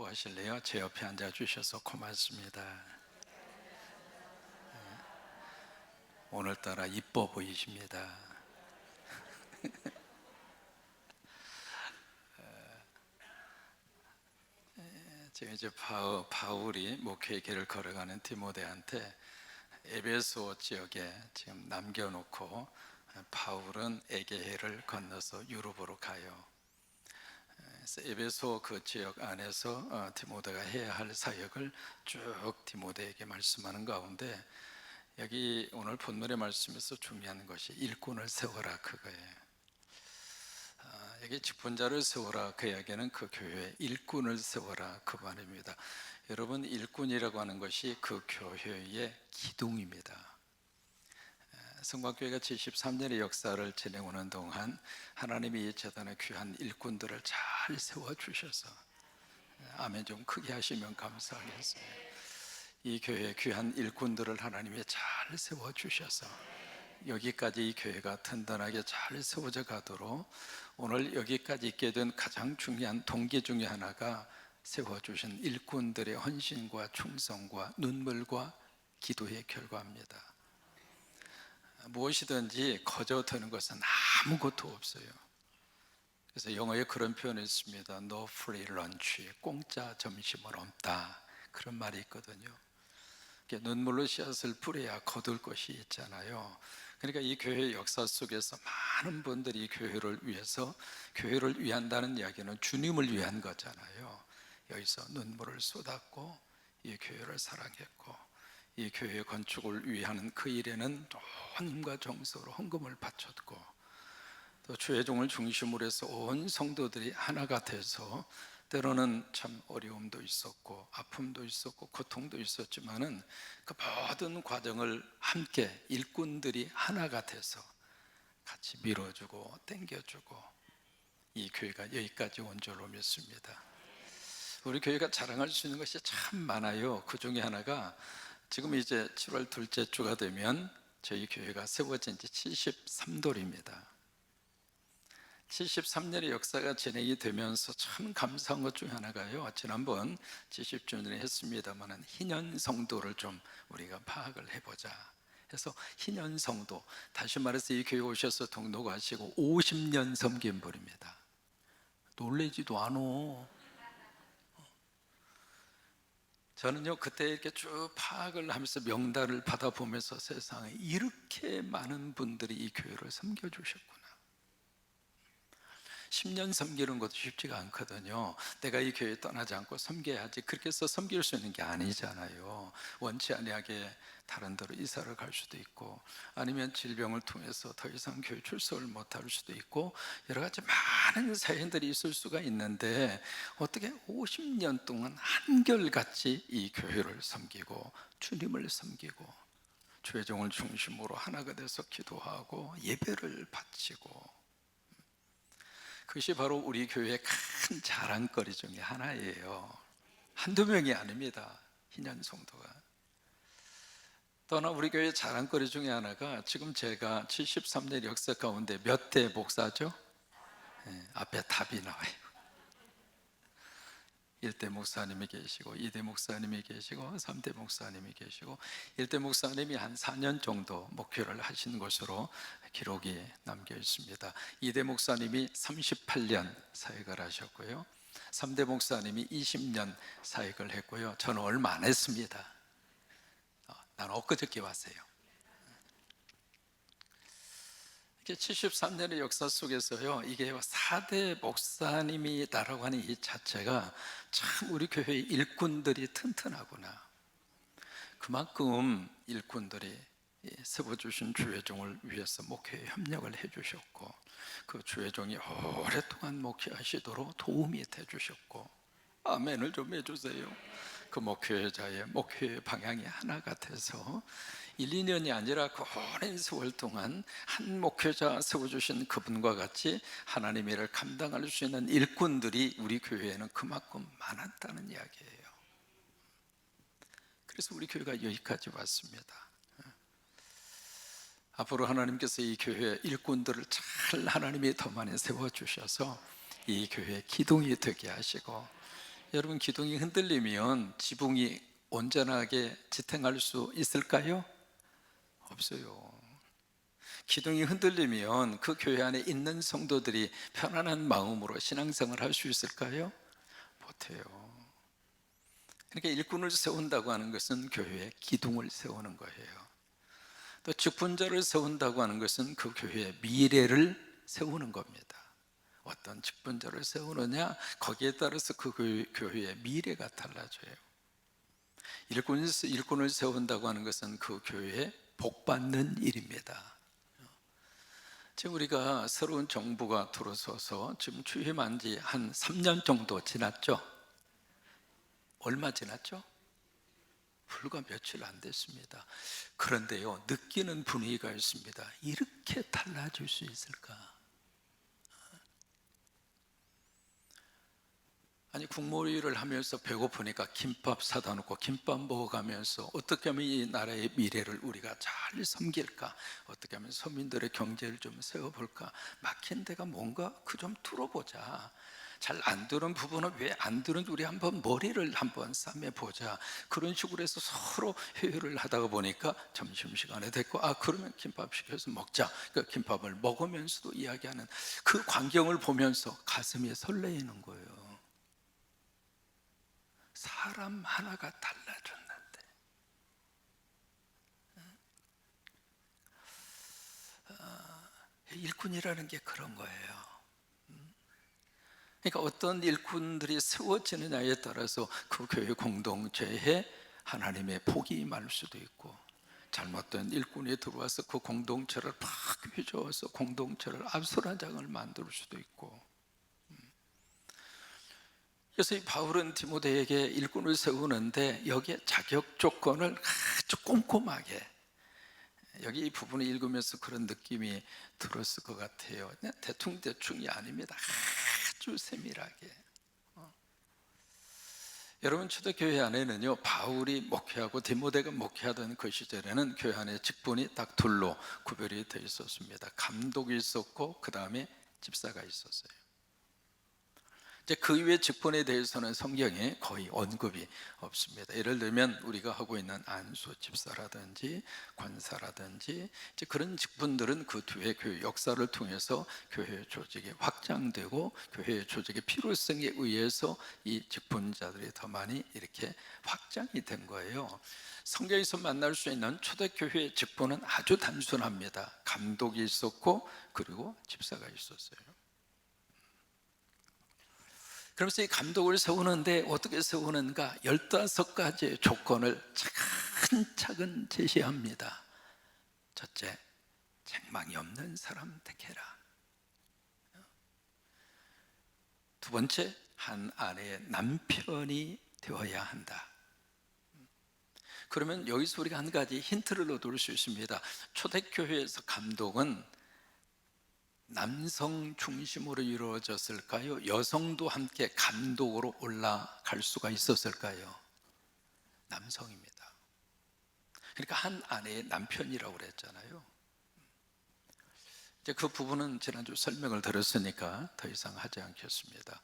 기도하실래요? 제 옆에 앉아주셔서 고맙습니다. 오늘따라 이뻐 보이십니다. 지금 이제 바울이 목회의 길을 걸어가는 디모데한테 에베소 지역에 지금 남겨놓고 바울은 에게해를 건너서 유럽으로 가요. 그래서 에베소 그 지역 안에서 디모데가 해야 할 사역을 쭉 디모데에게 말씀하는 가운데, 여기 오늘 본문의 말씀에서 중요한 것이 일꾼을 세워라 그거예요. 여기 직분자를 세워라 그 이야기는 그 교회에 일꾼을 세워라 그 말입니다. 여러분, 일꾼이라고 하는 것이 그 교회의 기둥입니다. 성곽교회가 73년의 역사를 지내오는 동안 하나님이 이 재단에 귀한 일꾼들을 잘 세워주셔서, 아멘 좀 크게 하시면 감사하겠어요. 이 교회에 귀한 일꾼들을 하나님이 잘 세워주셔서 여기까지 이 교회가 든든하게 잘 세워져 가도록 오늘 여기까지 있게 된 가장 중요한 동기 중에 하나가 세워주신 일꾼들의 헌신과 충성과 눈물과 기도의 결과입니다. 무엇이든지 거저 되는 것은 아무것도 없어요. 그래서 영어에 그런 표현이 있습니다. No free lunch, 공짜 점심은 없다, 그런 말이 있거든요. 눈물로 씨앗을 뿌려야 거둘 것이 있잖아요. 그러니까 이 교회의 역사 속에서 많은 분들이 이 교회를 위해서, 교회를 위한다는 이야기는 주님을 위한 거잖아요. 여기서 눈물을 쏟았고 이 교회를 사랑했고 이 교회의 건축을 위하는 그 일에는 온 힘과 정성으로 헌금을 바쳤고, 또 주의 종을 중심으로 해서 온 성도들이 하나가 돼서 때로는 참 어려움도 있었고 아픔도 있었고 고통도 있었지만은 그 모든 과정을 함께 일꾼들이 하나가 돼서 같이 밀어주고 당겨주고 이 교회가 여기까지 온 줄로 믿습니다. 우리 교회가 자랑할 수 있는 것이 참 많아요. 그 중에 하나가 지금 이제 7월 둘째 주가 되면 저희 교회가 세워진 지 73돌입니다 73년의 역사가 진행이 되면서 참 감사한 것 중에 하나가요, 지난번 70주년에 했습니다만 희년성도를 좀 우리가 파악을 해보자 해서, 희년성도, 다시 말해서 이 교회 오셔서 등록하시고 50년 섬긴 분입니다. 놀라지도 않어. 저는요 그때 이렇게 쭉 파악을 하면서 명단을 받아보면서 세상에 이렇게 많은 분들이 이 교회를 섬겨주셨구나. 10년 섬기는 것도 쉽지가 않거든요. 내가 이 교회에 떠나지 않고 섬겨야지, 그렇게 해서 섬길 수 있는 게 아니잖아요. 원치 아니하게 다른 데로 이사를 갈 수도 있고, 아니면 질병을 통해서 더 이상 교회 출석을 못할 수도 있고, 여러 가지 많은 사연들이 있을 수가 있는데 어떻게 50년 동안 한결같이 이 교회를 섬기고 주님을 섬기고 주의 종을 중심으로 하나가 돼서 기도하고 예배를 바치고, 그것이 바로 우리 교회의 큰 자랑거리 중에 하나예요. 한두 명이 아닙니다. 희년 성도가. 또한 우리 교회의 자랑거리 중에 하나가, 지금 제가 73년 역사 가운데 몇 대 목사죠? 앞에 답이 나와요. 1대 목사님이 계시고 2대 목사님이 계시고 3대 목사님이 계시고, 1대 목사님이 한 4년 정도 목회를 하신 것으로 기록이 남겨 있습니다. 2대 목사님이 38년 사역을 하셨고요, 3대 목사님이 20년 사역을 했고요, 저는 얼마 안 했습니다. 나는 엊그저께 왔어요. 73년의 역사 속에서요, 이게 4대 목사님이다라고 하는 이 자체가 참 우리 교회의 일꾼들이 튼튼하구나. 그만큼 일꾼들이 세워주신 주의 종을 위해서 목회에 협력을 해주셨고, 그 주의 종이 오랫동안 목회하시도록 도움이 돼주셨고, 아멘을 좀 해주세요. 그 목회자의 목회의 방향이 하나가 돼서 1, 2년이 아니라 그 오랜 세월 동안 한 목회자 세워주신 그분과 같이 하나님의 일을 감당할 수 있는 일꾼들이 우리 교회에는 그만큼 많았다는 이야기예요. 그래서 우리 교회가 여기까지 왔습니다. 앞으로 하나님께서 이 교회 일꾼들을 잘 하나님이 더 많이 세워주셔서 이 교회의 기둥이 되게 하시고, 여러분, 기둥이 흔들리면 지붕이 온전하게 지탱할 수 있을까요? 없어요. 기둥이 흔들리면 그 교회 안에 있는 성도들이 편안한 마음으로 신앙생활을 할 수 있을까요? 못해요. 그러니까 일꾼을 세운다고 하는 것은 교회에 기둥을 세우는 거예요. 또 직분자를 세운다고 하는 것은 그 교회의 미래를 세우는 겁니다. 어떤 직분자를 세우느냐, 거기에 따라서 그 교회의 미래가 달라져요. 일꾼을 세운다고 하는 것은 그 교회에 복받는 일입니다. 지금 우리가 새로운 정부가 들어서서 지금 취임한 지 한 3년 정도 지났죠? 얼마 지났죠? 불과 며칠 안 됐습니다. 그런데요, 느끼는 분위기가 있습니다. 이렇게 달라질 수 있을까? 아니, 국무위를 하면서 배고프니까 김밥 사다 놓고 김밥 먹어가면서 어떻게 하면 이 나라의 미래를 우리가 잘 섬길까, 어떻게 하면 서민들의 경제를 좀 세워볼까, 막힌 데가 뭔가 그 좀 뚫어보자. 잘 안 되는 부분은 왜 안 되는지 우리 한번 머리를 한번 싸매보자. 그런 식으로 해서 서로 회의를 하다가 보니까 점심시간에 됐고, 그러면 김밥 시켜서 먹자. 그 김밥을 먹으면서도 이야기하는 그 광경을 보면서 가슴이 설레이는 거예요. 사람 하나가 달라졌는데, 일꾼이라는 게 그런 거예요. 그러니까 어떤 일꾼들이 세워지느냐에 따라서 그 교회 공동체에 하나님의 복이 임할 수도 있고, 잘못된 일꾼이 들어와서 그 공동체를 팍 휘저어서 공동체를 아수라장을 만들 수도 있고. 그래서 이 바울은 디모데에게 일꾼을 세우는데 여기에 자격 조건을 아주 꼼꼼하게, 여기 이 부분을 읽으면서 그런 느낌이 들었을 것 같아요. 그냥 대충대충이 아닙니다. 아주 세밀하게. 여러분, 초대교회 안에는요, 바울이 목회하고 디모데가 목회하던 그 시절에는 교회 안에 직분이 딱 둘로 구별이 되어 있었습니다. 감독이 있었고 그 다음에 집사가 있었어요. 이제 그 이외의 직분에 대해서는 성경에 거의 언급이 없습니다. 예를 들면 우리가 하고 있는 안수 집사라든지 권사라든지 이제 그런 직분들은 그 뒤에 교회 역사를 통해서 교회 조직이 확장되고 교회 조직의 필요성에 의해서 이 직분자들이 더 많이 이렇게 확장이 된 거예요. 성경에서 만날 수 있는 초대교회의 직분은 아주 단순합니다. 감독이 있었고 그리고 집사가 있었어요. 그러면서 이 감독을 세우는데 어떻게 세우는가? 15가지의 조건을 차근차근 제시합니다. 첫째, 책망이 없는 사람 택해라. 두 번째, 한 아내의 남편이 되어야 한다. 그러면 여기서 우리가 한 가지 힌트를 얻을 수 있습니다. 초대교회에서 감독은 남성 중심으로 이루어졌을까요? 여성도 함께 감독으로 올라갈 수가 있었을까요? 남성입니다. 그러니까 한 아내의 남편이라고 그랬잖아요. 이제 그 부분은 지난주 설명을 들었으니까 더 이상 하지 않겠습니다.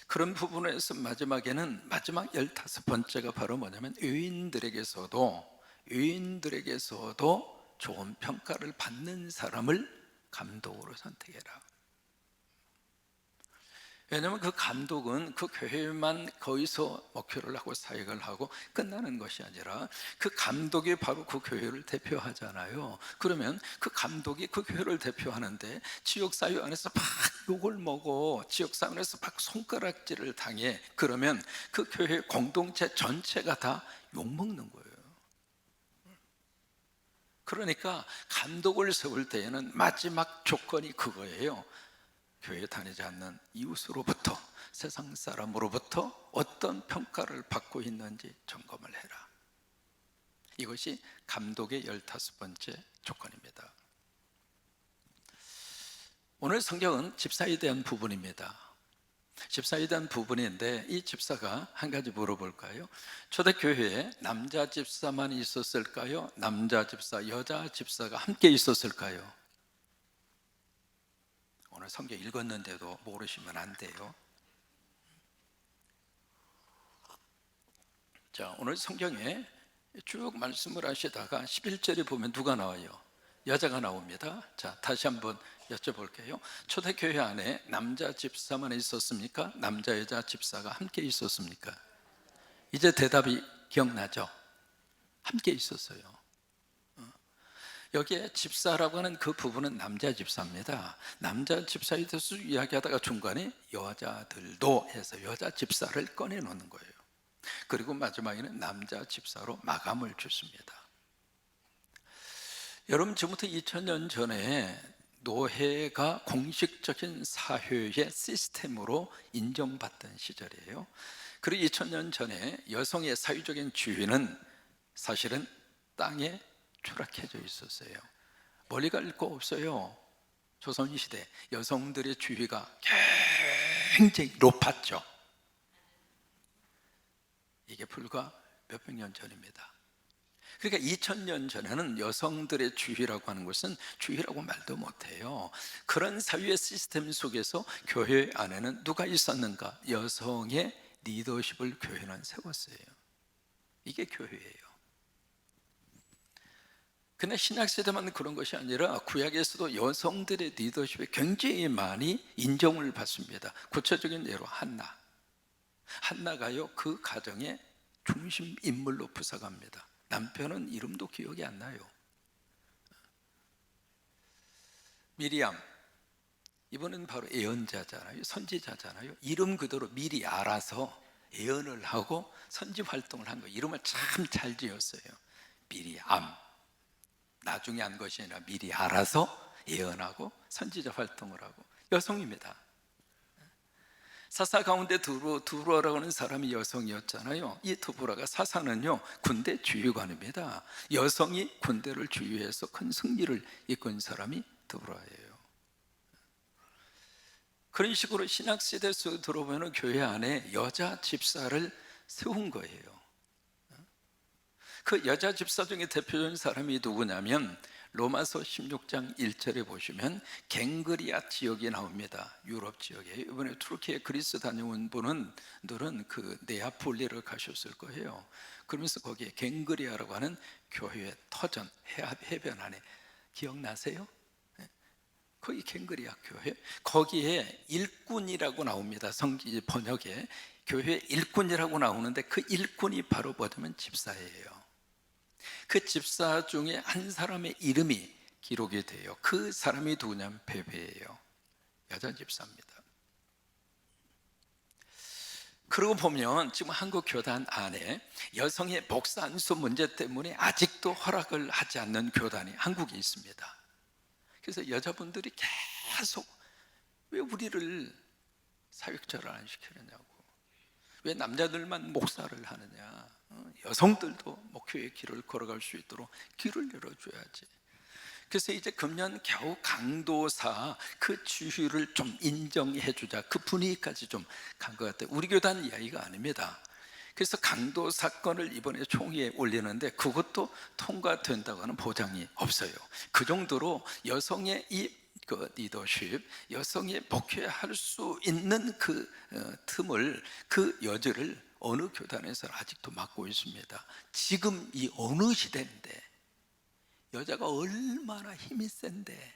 그런 부분에서 마지막에는 마지막 15번째가 바로 뭐냐면 의인들에게서도 좋은 평가를 받는 사람을 감독으로 선택해라. 왜냐하면 그 감독은 그 교회만 거기서 목회를 하고 사역을 하고 끝나는 것이 아니라 그 감독이 바로 그 교회를 대표하잖아요. 그러면 그 감독이 그 교회를 대표하는데 지역사회 안에서 막 욕을 먹어, 지역사회 안에서 막 손가락질을 당해. 그러면 그 교회 공동체 전체가 다 욕먹는 거예요. 그러니까 감독을 세울 때에는 마지막 조건이 그거예요. 교회에 다니지 않는 이웃으로부터, 세상 사람으로부터 어떤 평가를 받고 있는지 점검을 해라. 이것이 감독의 15번째 조건입니다. 오늘 성경은 집사에 대한 부분입니다. 집사에 대한 부분인데 이 집사가 한 가지 물어볼까요? 초대교회에 남자 집사만 있었을까요? 남자 집사, 여자 집사가 함께 있었을까요? 오늘 성경 읽었는데도 모르시면 안 돼요. 자, 오늘 성경에 쭉 말씀을 하시다가 11절에 보면 누가 나와요? 여자가 나옵니다. 자, 다시 한번 여쭤볼게요. 초대교회 안에 남자 집사만 있었습니까? 남자 여자 집사가 함께 있었습니까? 이제 대답이 기억나죠? 함께 있었어요. 여기에 집사라고 하는 그 부분은 남자 집사입니다. 남자 집사에 대해서 이야기하다가 중간에 여자들도 해서 여자 집사를 꺼내 놓는 거예요. 그리고 마지막에는 남자 집사로 마감을 짓습니다. 여러분, 지금부터 2000년 전에 노예가 공식적인 사회의 시스템으로 인정받던 시절이에요. 그리고 2000년 전에 여성의 사회적인 지위는 사실은 땅에 추락해져 있었어요. 멀리 갈 거 없어요. 조선시대 여성들의 지위가 굉장히 높았죠. 이게 불과 몇백 년 전입니다. 그러니까 2000년 전에는 여성들의 지위라고 하는 것은 지위라고 말도 못해요. 그런 사회의 시스템 속에서 교회 안에는 누가 있었는가? 여성의 리더십을 교회는 세웠어요. 이게 교회예요. 근데 신약시대만 그런 것이 아니라 구약에서도 여성들의 리더십에 굉장히 많이 인정을 받습니다. 구체적인 예로 한나가요, 그 가정의 중심 인물로 부상합니다. 남편은 이름도 기억이 안 나요. 미리암, 이번엔 바로 예언자잖아요. 선지자잖아요. 이름 그대로 미리 알아서 예언을 하고 선지 활동을 한 거예요. 이름을 참 잘 지었어요. 미리암. 나중에 한 것이 아니라 미리 알아서 예언하고 선지자 활동을 하고 여성입니다. 사사 가운데 두로라고 하는 사람이 여성이었잖아요. 이 두보라가 사사는요, 군대 지휘관입니다. 여성이 군대를 지휘해서 큰 승리를 이끈 사람이 두보라예요. 그런 식으로 신학시대 속에 들어보면 교회 안에 여자 집사를 세운 거예요. 그 여자 집사 중에 대표적인 사람이 누구냐면 로마서 16장 1절에 보시면 갱그리아 지역이 나옵니다. 유럽 지역에. 이번에 투르키에 그리스 다녀온 분들은 그 네아폴리를 가셨을 거예요. 그러면서 거기에 갱그리아라고 하는 교회 터전 해변 안에 기억나세요? 거기 갱그리아 교회, 거기에 일꾼이라고 나옵니다. 성기 번역에 교회 일꾼이라고 나오는데 그 일꾼이 바로 뭐냐면 집사예요. 그 집사 중에 한 사람의 이름이 기록이 돼요. 그 사람이 누구냐면 베베예요. 여자 집사입니다. 그러고 보면 지금 한국 교단 안에 여성의 목사 안수 문제 때문에 아직도 허락을 하지 않는 교단이 한국에 있습니다. 그래서 여자분들이 계속 왜 우리를 사역자를 안 시키느냐고, 왜 남자들만 목사를 하느냐, 여성들도 목회의 길을 걸어갈 수 있도록 길을 열어줘야지. 그래서 이제 금년 겨우 강도사 그 지휘를 좀 인정해 주자, 그 분위기까지 좀 간 것 같아요. 우리 교단 이야기가 아닙니다. 그래서 강도 사건을 이번에 총회에 올리는데 그것도 통과된다고 하는 보장이 없어요. 그 정도로 여성의 그 리더십, 여성이 목회할 수 있는 그 틈을, 그 여지를 어느 교단에서 아직도 맡고 있습니다. 지금 이 어느 시대인데 여자가 얼마나 힘이 센데.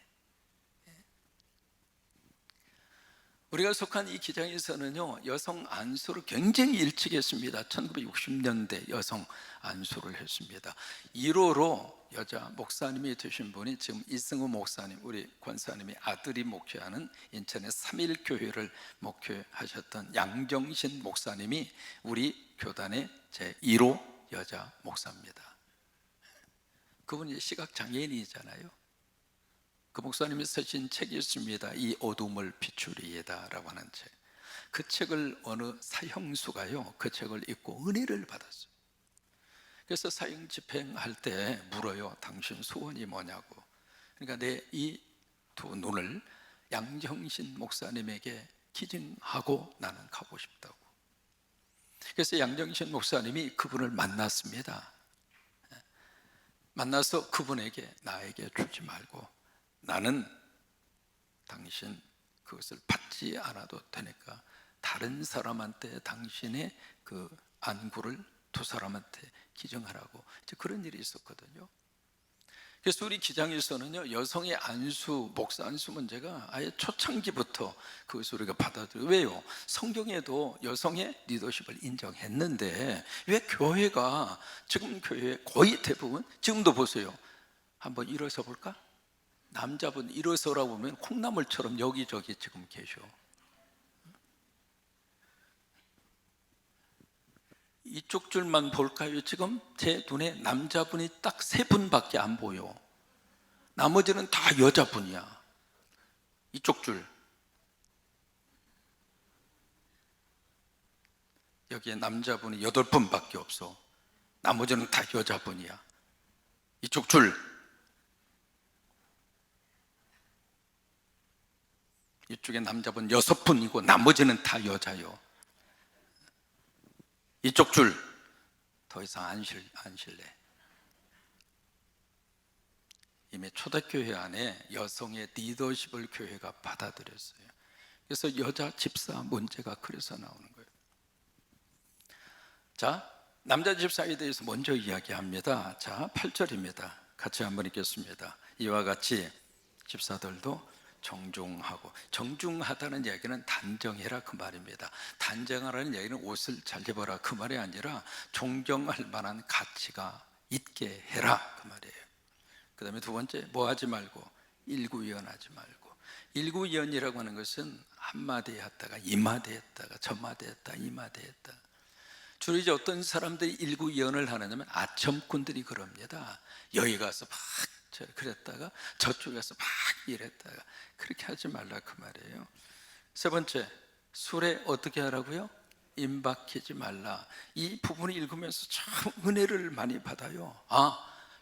우리가 속한 이 기장에서는요, 여성 안수를 굉장히 일찍 했습니다. 1960년대 여성 안수를 했습니다. 1호로 여자 목사님이 되신 분이 지금 이승우 목사님, 우리 권사님의 아들이 목회하는 인천의 3일교회를 목회하셨던 양정신 목사님이 우리 교단의 제1호 여자 목사입니다. 그분이 시각장애인이잖아요. 그 목사님이 쓰신 책이 있습니다. 이 어둠을 비추리이다 라고 하는 책. 그 책을 어느 사형수가요, 그 책을 읽고 은혜를 받았어요. 그래서 사형 집행할 때 물어요. 당신 소원이 뭐냐고. 그러니까 내 이 두 눈을 양정신 목사님에게 기증하고 나는 가고 싶다고. 그래서 양정신 목사님이 그분을 만났습니다. 만나서 그분에게, 나에게 주지 말고 나는 당신 그것을 받지 않아도 되니까 다른 사람한테 당신의 그 안구를 두 사람한테 기증하라고 이제 그런 일이 있었거든요. 그래서 우리 기장에서는요, 여성의 안수, 목사 안수 문제가 아예 초창기부터 그것을 우리가 받아들여요. 왜요? 성경에도 여성의 리더십을 인정했는데 왜 교회가, 지금 교회 거의 대부분, 지금도 보세요, 한번 일어서 볼까? 남자분 일어서라 보면 콩나물처럼 여기저기 지금 계셔. 이쪽 줄만 볼까요? 지금 제 눈에 남자분이 딱 3분밖에 안 보여. 나머지는 다 여자분이야. 이쪽 줄, 여기에 남자분이 8분밖에 없어. 나머지는 다 여자분이야. 이쪽 줄, 이쪽에 남자분 6분이고 나머지는 다 여자요. 이쪽 줄 더 이상 안 실래. 이미 초대교회 안에 여성의 리더십을 교회가 받아들였어요. 그래서 여자 집사 문제가 그래서 나오는 거예요. 자, 남자 집사에 대해서 먼저 이야기합니다. 자, 8절입니다. 같이 한번 읽겠습니다. 이와 같이 집사들도 정중하고, 정중하다는 이야기는 단정해라 그 말입니다. 단정하라는 이야기는 옷을 잘 입어라 그 말이 아니라 존경할 만한 가치가 있게 해라 그 말이에요. 그 다음에 두 번째, 뭐 하지 말고, 일구이연하지 말고. 일구이연이라고 하는 것은 한마디 했다가 이마디 했다가 저마디 했다 이마디 했다. 주로 이제 어떤 사람들이 일구이연을 하느냐면 아첨꾼들이 그럽니다. 여기 가서 막 그랬다가 저쪽에 가서 막 이랬다가. 그렇게 하지 말라 그 말이에요. 세 번째, 술에 어떻게 하라고요? 임박히지 말라. 이 부분을 읽으면서 참 은혜를 많이 받아요.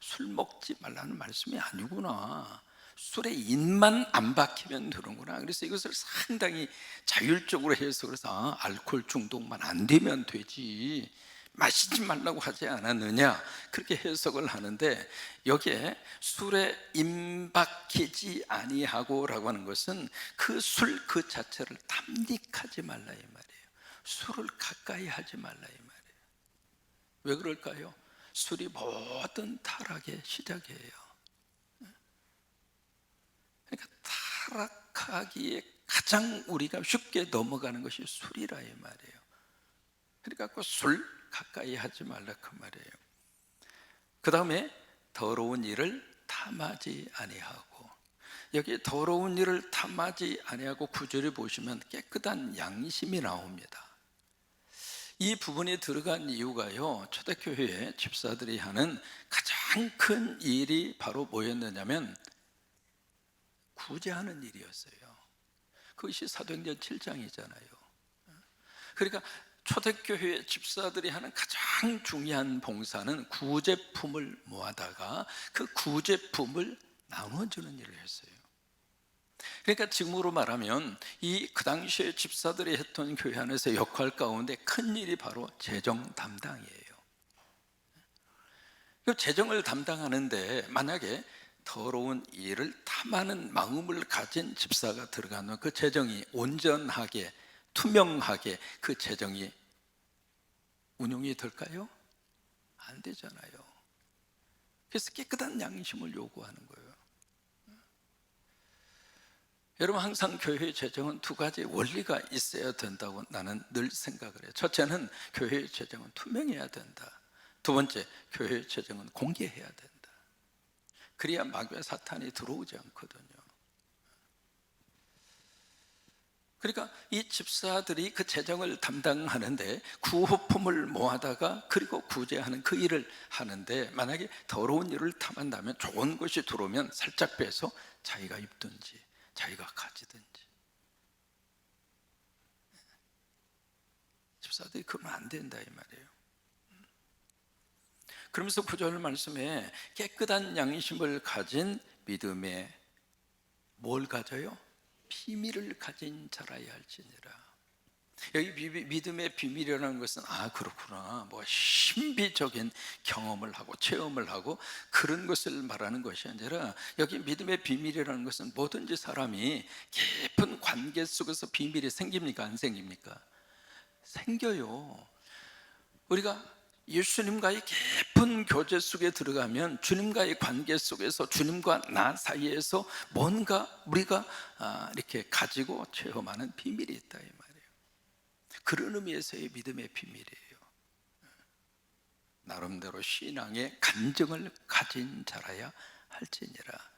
술 먹지 말라는 말씀이 아니구나. 술에 입만 안 박히면 되는구나. 그래서 이것을 상당히 자율적으로 해서, 그래서 알코올 중독만 안 되면 되지, 마시지 말라고 하지 않았느냐, 그렇게 해석을 하는데, 여기에 술에 임박히지 아니하고 라고 하는 것은 그 술 그 자체를 탐닉하지 말라 이 말이에요. 술을 가까이 하지 말라 이 말이에요. 왜 그럴까요? 술이 모든 타락의 시작이에요. 그러니까 타락하기에 가장 우리가 쉽게 넘어가는 것이 술이라 이 말이에요. 그러니까 그 술 가까이 하지 말라 그 말이에요. 그 다음에 더러운 일을 탐하지 아니하고. 여기 더러운 일을 탐하지 아니하고 구절을 보시면 깨끗한 양심이 나옵니다. 이 부분이 들어간 이유가요, 초대교회의 집사들이 하는 가장 큰 일이 바로 뭐였느냐면 구제하는 일이었어요. 그것이 사도행전 7장이잖아요. 그러니까 초대교회 집사들이 하는 가장 중요한 봉사는 구제품을 모아다가 그 구제품을 나눠주는 일을 했어요. 그러니까 지금으로 말하면 그 당시에 집사들이 했던 교회 안에서 역할 가운데 큰 일이 바로 재정 담당이에요. 그 재정을 담당하는데 만약에 더러운 일을 탐하는 마음을 가진 집사가 들어가면 그 재정이 온전하게 투명하게 그 재정이 운용이 될까요? 안 되잖아요. 그래서 깨끗한 양심을 요구하는 거예요. 여러분, 항상 교회의 재정은 두 가지 원리가 있어야 된다고 나는 늘 생각을 해요. 첫째는 교회의 재정은 투명해야 된다. 두 번째, 교회의 재정은 공개해야 된다. 그래야 마귀와 사탄이 들어오지 않거든요. 그러니까 이 집사들이 그 재정을 담당하는데 구호품을 모아다가 그리고 구제하는 그 일을 하는데, 만약에 더러운 일을 탐한다면 좋은 것이 들어오면 살짝 빼서 자기가 입든지 자기가 가지든지. 집사들이 그러면 안 된다 이 말이에요. 그러면서 구절 말씀에 깨끗한 양심을 가진 믿음에 뭘 가져요? 비밀을 가진 자라야 할지니라. 여기 믿음의 비밀이라는 것은 그렇구나, 뭐 신비적인 경험을 하고 체험을 하고 그런 것을 말하는 것이 아니라, 여기 믿음의 비밀이라는 것은 뭐든지 사람이 깊은 관계 속에서 비밀이 생깁니까 안 생깁니까? 생겨요. 우리가 예수님과의 깊은 교제 속에 들어가면 주님과의 관계 속에서 주님과 나 사이에서 뭔가 우리가 이렇게 가지고 체험하는 비밀이 있다 이 말이에요. 그런 의미에서의 믿음의 비밀이에요. 나름대로 신앙의 간증을 가진 자라야 할지니라.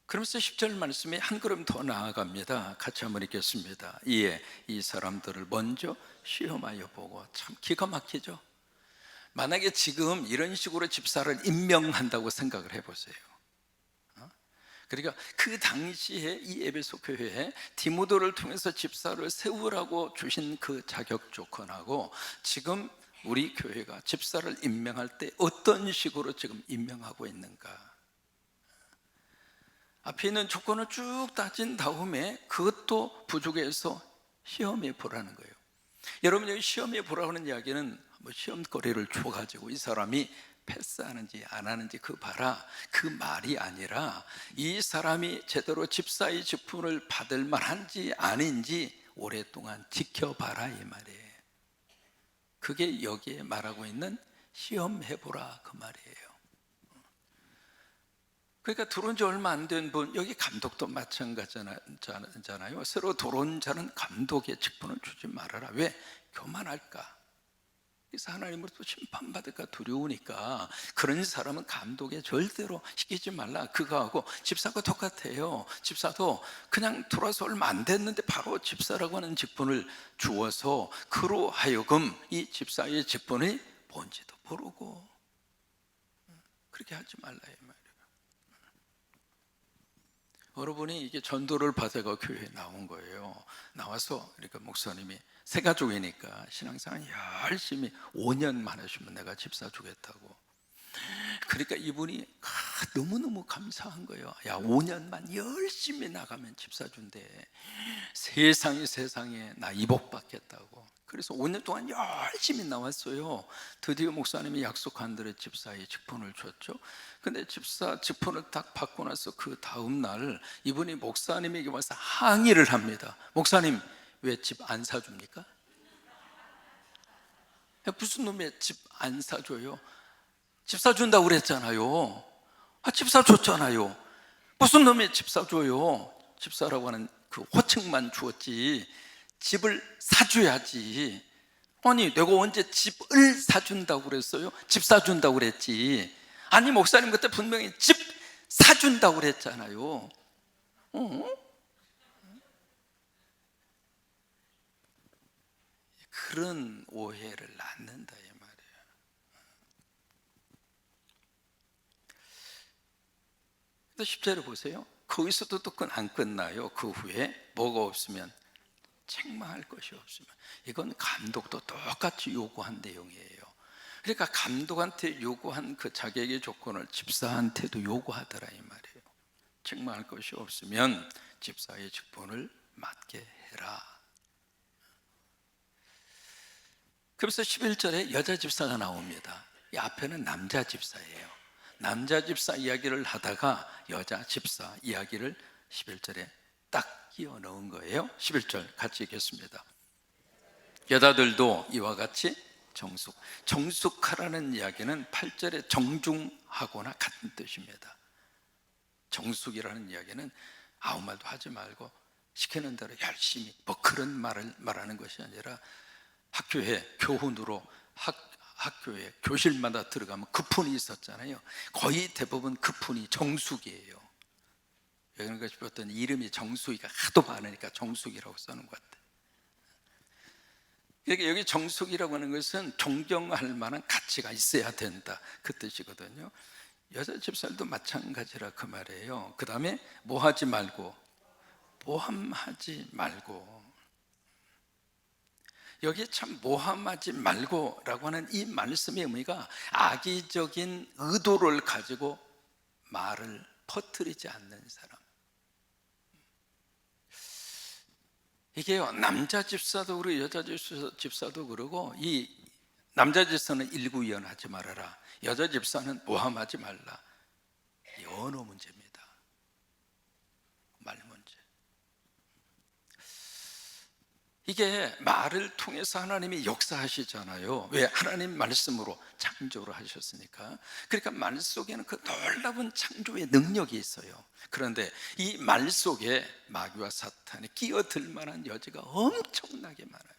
그러면서 10절 말씀에 한 걸음 더 나아갑니다. 같이 한번 읽겠습니다. 이에 이 사람들을 먼저 시험하여 보고, 참 기가 막히죠. 만약에 지금 이런 식으로 집사를 임명한다고 생각을 해보세요. 그러니까 그 당시에 이 에베소 교회에 디모데를 통해서 집사를 세우라고 주신 그 자격 조건하고 지금 우리 교회가 집사를 임명할 때 어떤 식으로 지금 임명하고 있는가, 앞에 있는 조건을 쭉 따진 다음에 그것도 부족해서 시험해 보라는 거예요. 여러분, 여기 시험해 보라고 하는 이야기는 뭐 시험거리를 줘가지고 이 사람이 패스하는지 안 하는지 그 봐라, 그 말이 아니라 이 사람이 제대로 집사의 직분을 받을 만한지 아닌지 오랫동안 지켜봐라 이 말이에요. 그게 여기에 말하고 있는 시험해보라 그 말이에요. 그러니까 들어온 지 얼마 안 된 분, 여기 감독도 마찬가지잖아요. 새로 들어온 자는 감독의 직분을 주지 말아라. 왜? 교만할까? 그래서 하나님으로부터 심판받을까 두려우니까 그런 사람은 감독에 절대로 시키지 말라. 그거하고 집사가 똑같아요. 집사도 그냥 들어와서 얼마 안 됐는데 바로 집사라고 하는 직분을 주어서 그로 하여금 이 집사의 직분이 뭔지도 모르고 그렇게 하지 말라 이 말이에요. 여러분이 이게 전도를 받아가 교회에 나온 거예요. 나와서 그러니까 목사님이 새 가족이니까 신앙생활 열심히 5년만 하시면 내가 집사 주겠다고. 그러니까 이분이 너무너무 감사한 거예요. 야, 5년만 열심히 나가면 집사 준대. 세상에 나 이복 받겠다고. 그래서 5년 동안 열심히 나왔어요. 드디어 목사님이 약속한 대로 집사의 직분을 줬죠. 근데 집사 직분을 딱 받고 나서 그 다음 날 이분이 목사님에게 와서 항의를 합니다. 목사님, 왜 집 안 사줍니까? 무슨 놈의 집 안 사줘요? 집 사준다고 그랬잖아요. 집 사줬잖아요. 무슨 놈의 집 사줘요? 집사라고 하는 그 호칭만 주었지 집을 사줘야지. 아니 내가 언제 집을 사준다고 그랬어요? 집 사준다고 그랬지. 아니 목사님 그때 분명히 집 사준다고 그랬잖아요. 그런 오해를 낳는다 이 말이에요. 또 10절에 보세요. 거기서도 또 안 끝나요. 그 후에 뭐가 없으면 책망할 것이 없으면, 이건 감독도 똑같이 요구한 내용이에요. 그러니까 감독한테 요구한 그 자격의 조건을 집사한테도 요구하더라 이 말이에요. 책망할 것이 없으면 집사의 직분을 맡게 해라. 그래서 11절에 여자 집사가 나옵니다. 이 앞에는 남자 집사예요. 남자 집사 이야기를 하다가 여자 집사 이야기를 11절에 딱 끼워 넣은 거예요. 11절 같이 읽겠습니다. 여자들도 이와 같이 정숙하라는 이야기는 8절에 정중하거나 같은 뜻입니다. 정숙이라는 이야기는 아무 말도 하지 말고 시키는 대로 열심히 뭐 그런 말을 말하는 것이 아니라 학교에 교훈으로 학교에 교실마다 들어가면 급훈이 있었잖아요. 거의 대부분 급훈이 정숙이에요. 그런가 싶었더니 이름이 정숙이가 하도 많으니까 정숙이라고 써는 것 같아요. 그러니까 여기 정숙이라고 하는 것은 존경할 만한 가치가 있어야 된다 그 뜻이거든요. 여자 집사들도 마찬가지라 그 말이에요. 그 다음에 뭐하지 말고, 모함하지 말고. 여기에 참 모함하지 말고라고 하는 이 말씀의 의미가 악의적인 의도를 가지고 말을 퍼뜨리지 않는 사람. 이게요, 남자 집사도 그러고 여자 집사도 그러고, 이 남자 집사는 일구이연하지 말아라, 여자 집사는 모함하지 말라. 이 언어 문제입니다. 말 문제. 이게 말을 통해서 하나님이 역사하시잖아요. 왜? 하나님 말씀으로 창조를 하셨으니까. 그러니까 말 속에는 그 놀라운 창조의 능력이 있어요. 그런데 이 말 속에 마귀와 사탄이 끼어들 만한 여지가 엄청나게 많아요.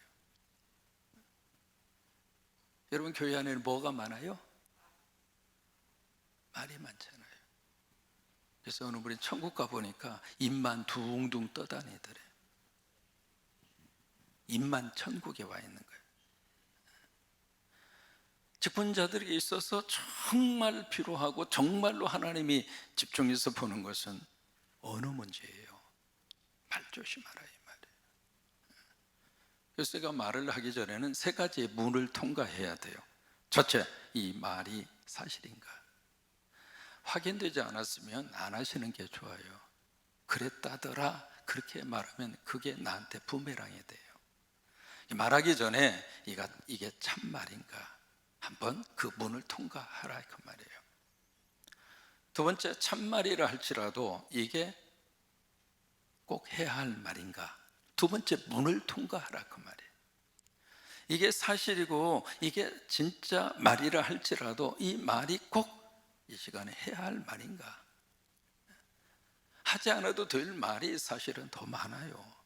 여러분, 교회 안에는 뭐가 많아요? 말이 많잖아요. 그래서 어느 분이 천국 가보니까 입만 둥둥 떠다니더래. 입만 천국에 와 있는 거예요. 직분자들에게 있어서 정말 필요하고 정말로 하나님이 집중해서 보는 것은 어느 문제예요? 말 조심하라 이 말이에요. 그래서 제가 말을 하기 전에는 세 가지의 문을 통과해야 돼요. 첫째, 이 말이 사실인가? 확인되지 않았으면 안 하시는 게 좋아요. 그랬다더라 그렇게 말하면 그게 나한테 부메랑이 돼요. 말하기 전에 이게 참말인가 한번 그 문을 통과하라 그 말이에요. 두 번째, 참말이라 할지라도 이게 꼭 해야 할 말인가, 두 번째 문을 통과하라 그 말이에요. 이게 사실이고 이게 진짜 말이라 할지라도 이 말이 꼭 이 시간에 해야 할 말인가, 하지 않아도 될 말이 사실은 더 많아요.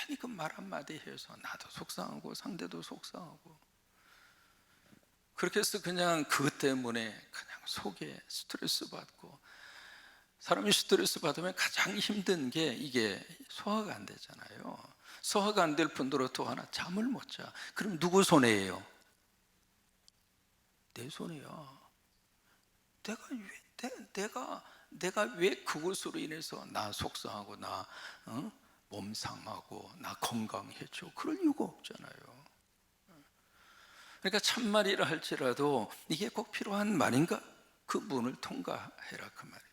괜히 그 말 한마디 해서 나도 속상하고 상대도 속상하고, 그렇게 해서 그냥 그것 때문에 그냥 속에 스트레스 받고, 사람이 스트레스 받으면 가장 힘든 게 이게 소화가 안 되잖아요. 소화가 안 될 뿐더러 또 하나 잠을 못 자. 그럼 누구 손해예요? 내 손해야. 내가 왜 그것으로 인해서 나 속상하고 나 몸 상하고 나 건강해져? 그럴 이유가 없잖아요. 그러니까 참말이라 할지라도 이게 꼭 필요한 말인가? 그 문을 통과해라 그 말이에요.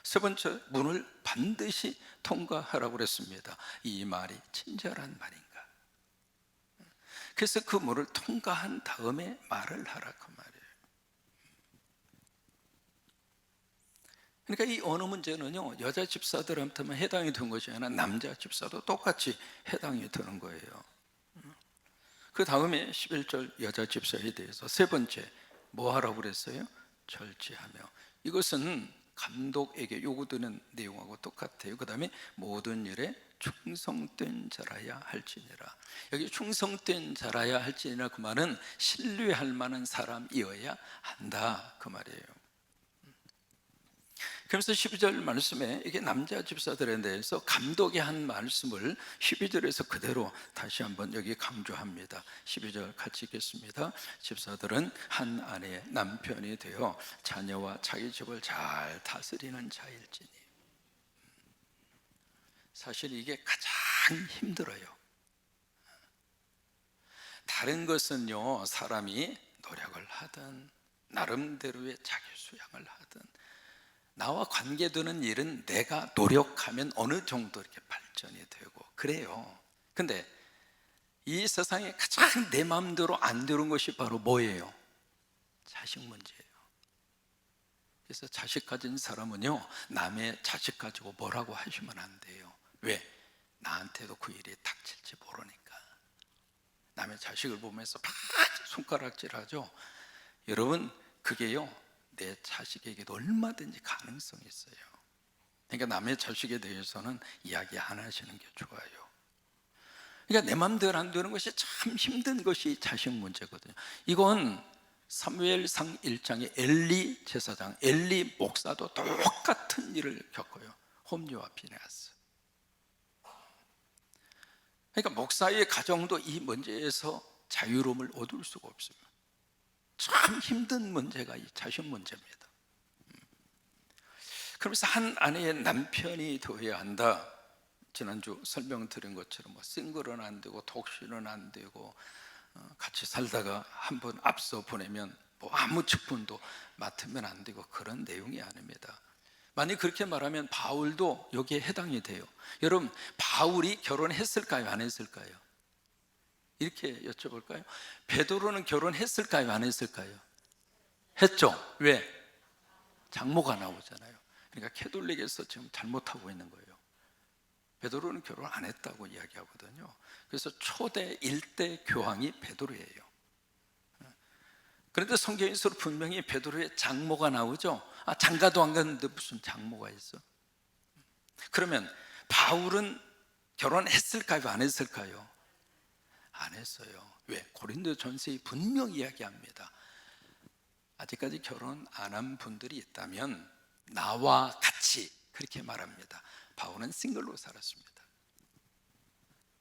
세 번째, 문을 반드시 통과하라고 그랬습니다. 이 말이 친절한 말인가? 그래서 그 문을 통과한 다음에 말을 하라 그 말이에요. 그러니까 이 언어 문제는요, 여자 집사들한테만 해당이 되는 것이 아니라 남자 집사도 똑같이 해당이 되는 거예요. 그 다음에 11절 여자 집사에 대해서 세 번째 뭐 하라고 그랬어요? 절제하며. 이것은 감독에게 요구되는 내용하고 똑같아요. 그 다음에 모든 일에 충성된 자라야 할지니라. 여기 충성된 자라야 할지니라 그 말은 신뢰할 만한 사람이어야 한다 그 말이에요. 그래서 12절 말씀에 이게 남자 집사들에 대해서 감독이 한 말씀을 12절에서 그대로 다시 한번 여기 강조합니다. 12절 같이 읽겠습니다. 집사들은 한 아내의 남편이 되어 자녀와 자기 집을 잘 다스리는 자일지니. 사실 이게 가장 힘들어요. 다른 것은요, 사람이 노력을 하든 나름대로의 자기 수양을 하든 나와 관계되는 일은 내가 노력하면 어느 정도 이렇게 발전이 되고 그래요. 근데 이 세상에 가장 내 마음대로 안 되는 것이 바로 뭐예요? 자식 문제예요. 그래서 자식 가진 사람은요, 남의 자식 가지고 뭐라고 하시면 안 돼요. 왜? 나한테도 그 일이 닥칠지 모르니까. 남의 자식을 보면서 막 손가락질하죠. 여러분, 그게요, 내 자식에게도 얼마든지 가능성이 있어요. 그러니까 남의 자식에 대해서는 이야기 안 하시는 게 좋아요. 그러니까 내 마음대로 안 되는 것이 참 힘든 것이 자식 문제거든요. 이건 사무엘상 1장의 엘리 제사장, 엘리 목사도 똑같은 일을 겪어요. 홈리와 비네아스. 그러니까 목사의 가정도 이 문제에서 자유로움을 얻을 수가 없어요. 참 힘든 문제가 이 자식 문제입니다. 그러면서 한 아내의 남편이 되어야 한다. 지난주 설명드린 것처럼 뭐 싱글은 안 되고 독신은 안 되고 같이 살다가 한 번 앞서 보내면 뭐 아무 직분도 맡으면 안 되고 그런 내용이 아닙니다. 만약 그렇게 말하면 바울도 여기에 해당이 돼요. 여러분, 바울이 결혼했을까요? 안 했을까요? 이렇게 여쭤볼까요? 베드로는 결혼했을까요? 안 했을까요? 했죠. 왜? 장모가 나오잖아요. 그러니까 캐톨릭에서 지금 잘못하고 있는 거예요. 베드로는 결혼 안 했다고 이야기하거든요. 그래서 초대 1대 교황이 베드로예요. 그런데 성경에서 분명히 베드로의 장모가 나오죠. 장가도 안 갔는데 무슨 장모가 있어? 그러면 바울은 결혼했을까요? 안 했을까요? 안 했어요. 왜? 고린도 전서에 분명히 이야기합니다. 아직까지 결혼 안 한 분들이 있다면 나와 같이, 그렇게 말합니다. 바울은 싱글로 살았습니다.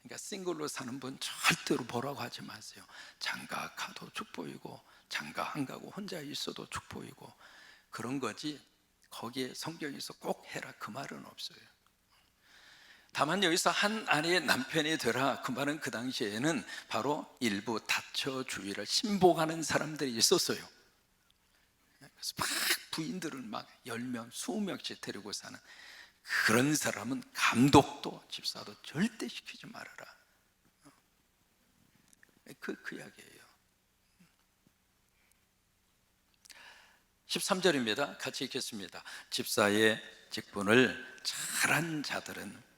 그러니까 싱글로 사는 분 절대로 뭐라고 하지 마세요. 장가 가도 축복이고 장가 안 가고 혼자 있어도 축복이고 그런 거지, 거기에 성경에서 꼭 해라 그 말은 없어요. 다만 여기서 한 아내의 남편이 되라, 그 말은 그 당시에는 바로 일부 다처주의를 신봉하는 사람들이 있었어요. 그래서 막 부인들을 막 10명, 20명씩 데리고 사는 그런 사람은 감독도 집사도 절대 시키지 말아라. 그 이야기예요. 13절입니다. 같이 읽겠습니다. 집사의 직분을 잘한 자들은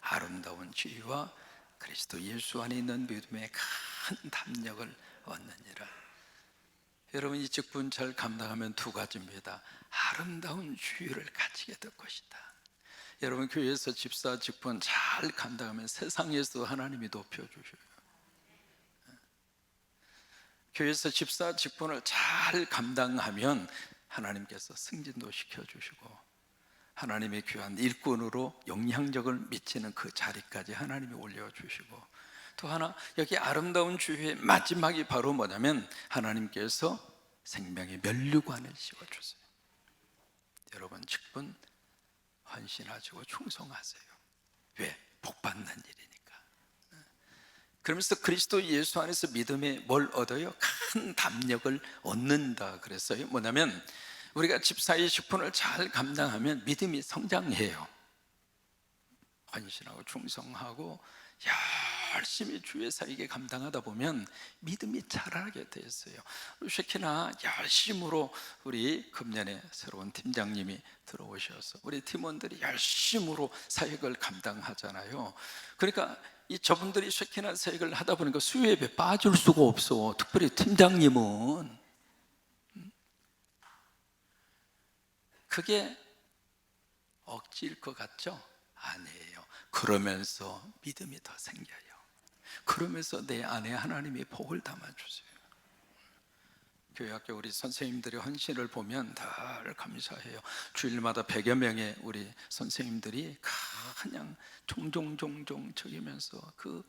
아름다운 지위와 그리스도 예수 안에 있는 믿음의 큰 담력을 얻느니라. 여러분, 이 직분 잘 감당하면 두 가지입니다. 아름다운 지위를 가지게 될 것이다. 여러분, 교회에서 집사 직분 잘 감당하면 세상에서 하나님이 높여주셔요. 교회에서 집사 직분을 잘 감당하면 하나님께서 승진도 시켜주시고 하나님의 귀한 일꾼으로 영향력을 미치는 그 자리까지 하나님이 올려주시고, 또 하나, 여기 아름다운 주의 마지막이 바로 뭐냐면 하나님께서 생명의 면류관을 씌워주세요. 여러분, 직분 헌신하시고 충성하세요. 왜? 복받는 일이니까. 그러면서 그리스도 예수 안에서 믿음에 뭘 얻어요? 큰 담력을 얻는다 그랬어요. 뭐냐면 우리가 집사의 직분을 잘 감당하면 믿음이 성장해요. 헌신하고 충성하고 열심히 주의 사역에 감당하다 보면 믿음이 자라게 되었어요. 특히나 열심으로 우리 금년에 새로운 팀장님이 들어오셔서 우리 팀원들이 열심으로 사역을 감당하잖아요. 그러니까 이 저분들이 특히나 사역을 하다 보니까 수요예배 빠질 수가 없어. 특별히 팀장님은. 그게 억지일 것 같죠? 아니에요. 그러면서 믿음이 더 생겨요. 그러면서 내 안에 하나님이 복을 담아주세요. 교회학교 우리 선생님들이 헌신을 보면 늘 감사해요. 주일마다 100여 명의 우리 선생님들이 그냥 종종 저기면서 그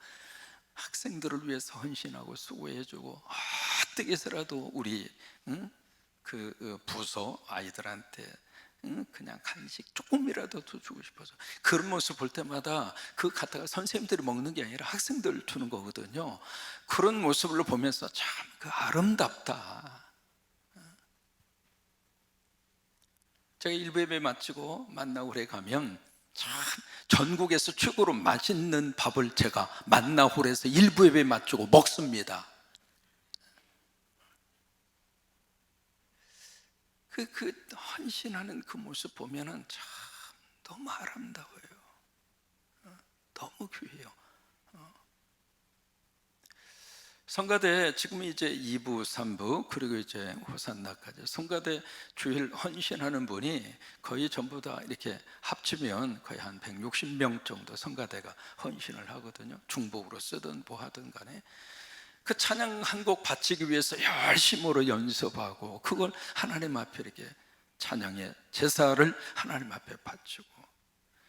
학생들을 위해서 헌신하고 수고해주고, 어떻게 해서라도 우리 그 부서 아이들한테 그냥 간식 조금이라도 더 주고 싶어서 그런 모습 볼 때마다 그 갖다가 선생님들이 먹는 게 아니라 학생들 주는 거거든요. 그런 모습을 보면서 참 그 아름답다. 제가 일부 예배 마치고 만나홀에 가면 참 전국에서 최고로 맛있는 밥을 제가 만나홀에서 일부 예배 마치고 먹습니다. 그 헌신하는 그 모습 보면은 참 너무 아름다워요. 너무 귀해요. 성가대 지금 이제 2부, 3부 그리고 이제 호산나까지 성가대 주일 헌신하는 분이 거의 전부 다 이렇게 합치면 거의 한 160명 정도 성가대가 헌신을 하거든요. 중복으로 쓰든 뭐 하든 간에 그 찬양 한 곡 바치기 위해서 열심으로 연습하고 그걸 하나님 앞에 이렇게 찬양의 제사를 하나님 앞에 바치고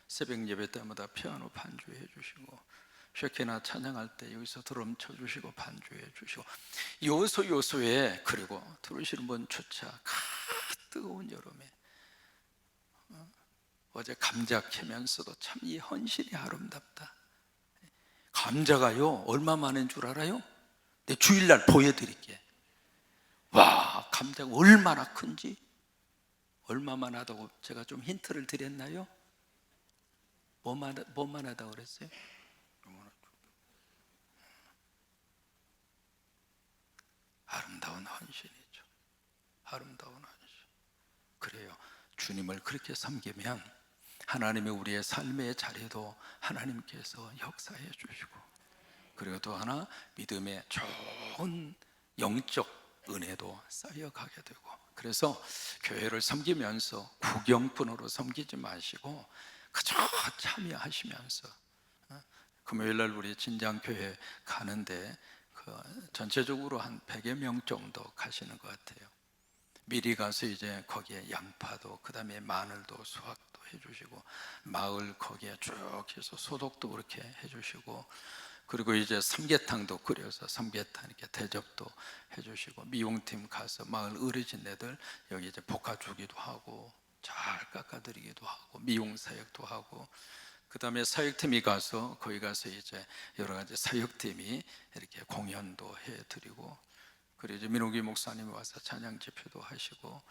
새벽 예배 때마다 피아노 반주해 주시고 쉐키나 찬양할 때 여기서 드럼 쳐주시고 반주해 주시고 요소요소에, 그리고 들으시는 분 주차 뜨거운 여름에 어제 감자 캐면서도 참 이 헌신이 아름답다. 감자가요 얼마 만인 줄 알아요? 내 주일날 보여드릴게. 와, 감자가 얼마나 큰지, 얼마만 하다고 제가 좀 힌트를 드렸나요? 뭐만 하다고 그랬어요? 아름다운 헌신이죠. 아름다운 헌신. 그래요. 주님을 그렇게 섬기면 하나님이 우리의 삶의 자리도 하나님께서 역사해 주시고, 그리고 또 하나 믿음의 좋은 영적 은혜도 쌓여가게 되고, 그래서 교회를 섬기면서 구경꾼으로 섬기지 마시고 그저 참여하시면서, 금요일날 우리 진장교회 가는데 전체적으로 한 100여 명 정도 가시는 것 같아요. 미리 가서 이제 거기에 양파도, 그 다음에 마늘도, 수확도 해주시고, 마을 거기에 쭉 해서 소독도 그렇게 해주시고, 그리고 이제 삼계탕도 끓여서 삼계탕 이렇게 대접도 해주시고, 미용팀 가서 마을 어르신네들 여기 이제 볶아주기도 하고, 잘 깎아드리기도 하고, 미용 사역도 하고, 그 다음에 사역팀이 가서 거기 가서 이제 여러 가지 사역팀이 이렇게 공연도 해드리고, 그리고 이제 민호기 목사님이 와서 찬양 집회도 하시고.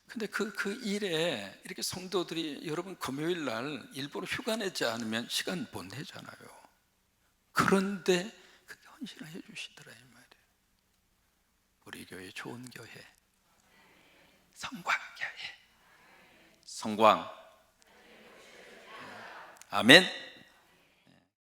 근데 그 일에 이렇게 성도들이, 여러분 금요일 날 일부러 휴가 내지 않으면 시간 못 내잖아요. 그런데 그렇게 헌신을 해주시더라 이 말이에요. 우리 교회 좋은 교회, 성광교회, 성광. 아멘.